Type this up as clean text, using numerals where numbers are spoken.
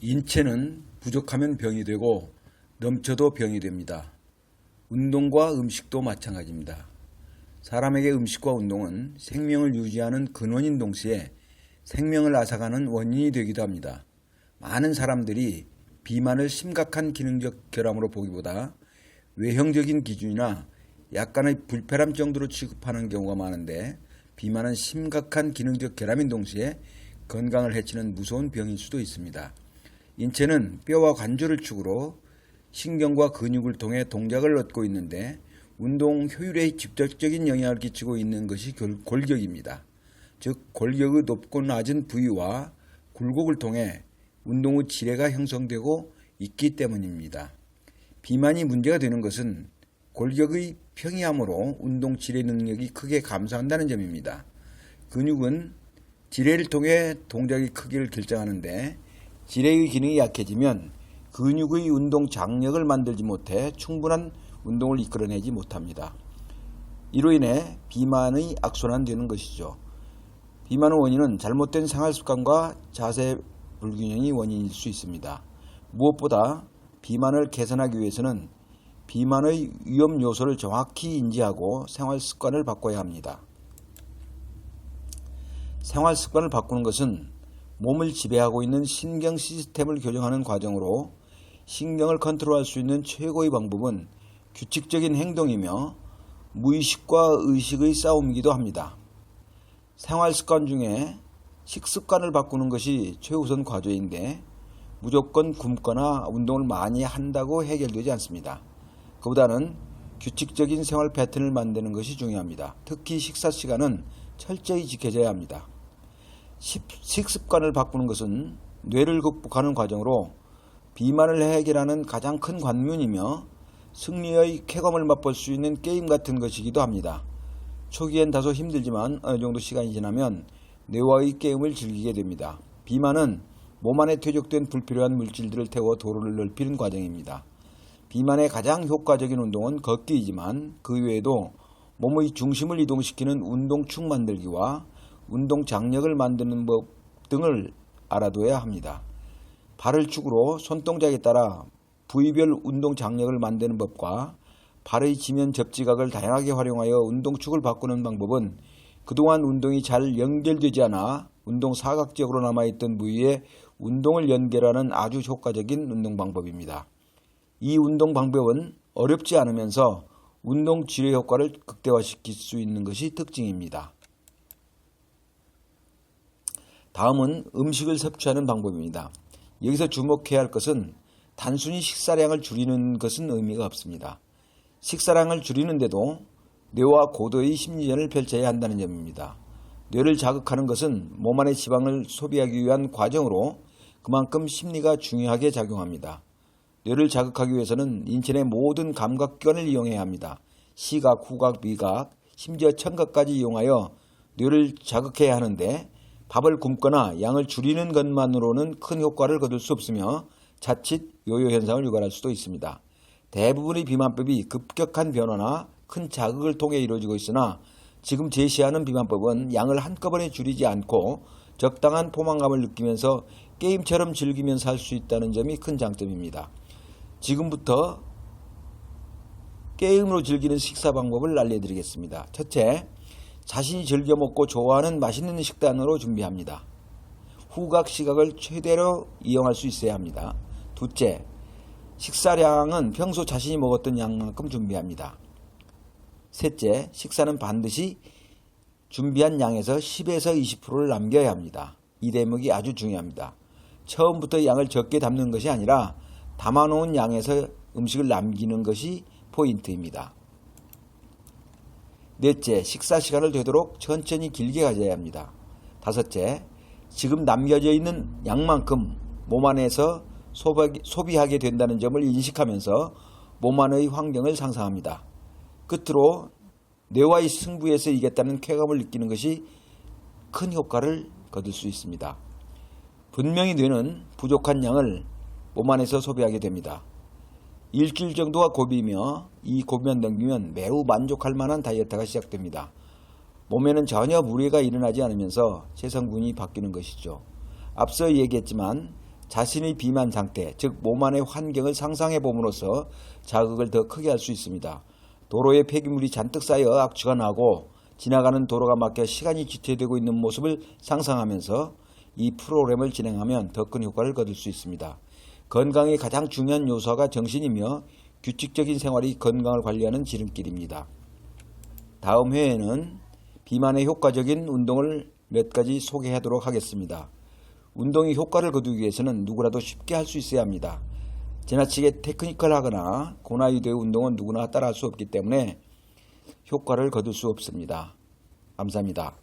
인체는 부족하면 병이 되고 넘쳐도 병이 됩니다. 운동과 음식도 마찬가지입니다. 사람에게 음식과 운동은 생명을 유지하는 근원인 동시에 생명을 앗아가는 원인이 되기도 합니다. 많은 사람들이 비만을 심각한 기능적 결함으로 보기보다 외형적인 기준이나 약간의 불편함 정도로 취급하는 경우가 많은데, 비만은 심각한 기능적 결함인 동시에 건강을 해치는 무서운 병일 수도 있습니다. 인체는 뼈와 관절을 축으로 신경과 근육을 통해 동작을 얻고 있는데, 운동 효율에 직접적인 영향을 끼치고 있는 것이 골격입니다. 즉, 골격의 높고 낮은 부위와 굴곡을 통해 운동 후 지뢰가 형성되고 있기 때문입니다. 비만이 문제가 되는 것은 골격의 평이함으로 운동 지뢰 능력이 크게 감소한다는 점입니다. 근육은 지뢰를 통해 동작의 크기를 결정하는데, 지뢰의 기능이 약해지면 근육의 운동 장력을 만들지 못해 충분한 운동을 이끌어내지 못합니다. 이로 인해 비만의 악순환되는 것이죠. 비만의 원인은 잘못된 생활습관과 자세 불균형이 원인일 수 있습니다. 무엇보다 비만을 개선하기 위해서는 비만의 위험 요소를 정확히 인지하고 생활습관을 바꿔야 합니다. 생활습관을 바꾸는 것은 몸을 지배하고 있는 신경 시스템을 교정하는 과정으로, 신경을 컨트롤할 수 있는 최고의 방법은 규칙적인 행동이며 무의식과 의식의 싸움이기도 합니다. 생활습관 중에 식습관을 바꾸는 것이 최우선 과제인데, 무조건 굶거나 운동을 많이 한다고 해결되지 않습니다. 그보다는 규칙적인 생활 패턴을 만드는 것이 중요합니다. 특히 식사 시간은 철저히 지켜져야 합니다. 식습관을 바꾸는 것은 뇌를 극복하는 과정으로 비만을 해결하는 가장 큰 관문이며, 승리의 쾌감을 맛볼 수 있는 게임 같은 것이기도 합니다. 초기엔 다소 힘들지만 어느 정도 시간이 지나면 뇌와의 게임을 즐기게 됩니다. 비만은 몸 안에 퇴적된 불필요한 물질들을 태워 도로를 넓히는 과정입니다. 비만의 가장 효과적인 운동은 걷기이지만, 그 외에도 몸의 중심을 이동시키는 운동축 만들기와 운동 장력을 만드는 법 등을 알아둬야 합니다. 발을 축으로 손동작에 따라 부위별 운동 장력을 만드는 법과 발의 지면 접지각을 다양하게 활용하여 운동축을 바꾸는 방법은 그동안 운동이 잘 연결되지 않아 운동 사각지역으로 남아있던 부위에 운동을 연결하는 아주 효과적인 운동 방법입니다. 이 운동 방법은 어렵지 않으면서 운동 치료 효과를 극대화시킬 수 있는 것이 특징입니다. 다음은 음식을 섭취하는 방법입니다. 여기서 주목해야 할 것은 단순히 식사량을 줄이는 것은 의미가 없습니다. 식사량을 줄이는데도 뇌와 고도의 심리전을 펼쳐야 한다는 점입니다. 뇌를 자극하는 것은 몸 안의 지방을 소비하기 위한 과정으로 그만큼 심리가 중요하게 작용합니다. 뇌를 자극하기 위해서는 인체 내 모든 감각기관을 이용해야 합니다. 시각, 후각, 미각, 심지어 청각까지 이용하여 뇌를 자극해야 하는데, 밥을 굶거나 양을 줄이는 것만으로는 큰 효과를 거둘 수 없으며 자칫 요요 현상을 유발할 수도 있습니다. 대부분의 비만법이 급격한 변화나 큰 자극을 통해 이루어지고 있으나, 지금 제시하는 비만법은 양을 한꺼번에 줄이지 않고 적당한 포만감을 느끼면서 게임처럼 즐기면서 할 수 있다는 점이 큰 장점입니다. 지금부터 게임으로 즐기는 식사 방법을 알려드리겠습니다. 첫째, 자신이 즐겨 먹고 좋아하는 맛있는 식단으로 준비합니다. 후각, 시각을 최대로 이용할 수 있어야 합니다. 둘째, 식사량은 평소 자신이 먹었던 양만큼 준비합니다. 셋째, 식사는 반드시 준비한 양에서 10에서 20%를 남겨야 합니다. 이 대목이 아주 중요합니다. 처음부터 양을 적게 담는 것이 아니라 담아놓은 양에서 음식을 남기는 것이 포인트입니다. 넷째, 식사 시간을 되도록 천천히 길게 가져야 합니다. 다섯째, 지금 남겨져 있는 양만큼 몸 안에서 소비하게 된다는 점을 인식하면서 몸 안의 환경을 상상합니다. 끝으로 뇌와의 승부에서 이겼다는 쾌감을 느끼는 것이 큰 효과를 거둘 수 있습니다. 분명히 뇌는 부족한 양을 몸 안에서 소비하게 됩니다. 일주일 정도가 고비이며, 이 고비만 넘기면 매우 만족할 만한 다이어트가 시작됩니다. 몸에는 전혀 무리가 일어나지 않으면서 체성분이 바뀌는 것이죠. 앞서 얘기했지만 자신의 비만 상태, 즉 몸 안의 환경을 상상해 봄으로써 자극을 더 크게 할 수 있습니다. 도로에 폐기물이 잔뜩 쌓여 악취가 나고 지나가는 도로가 막혀 시간이 지체되고 있는 모습을 상상하면서 이 프로그램을 진행하면 더 큰 효과를 거둘 수 있습니다. 건강의 가장 중요한 요소가 정신이며 규칙적인 생활이 건강을 관리하는 지름길입니다. 다음 회에는 비만에 효과적인 운동을 몇 가지 소개하도록 하겠습니다. 운동이 효과를 거두기 위해서는 누구라도 쉽게 할 수 있어야 합니다. 지나치게 테크니컬하거나 고난이도의 운동은 누구나 따라할 수 없기 때문에 효과를 거둘 수 없습니다. 감사합니다.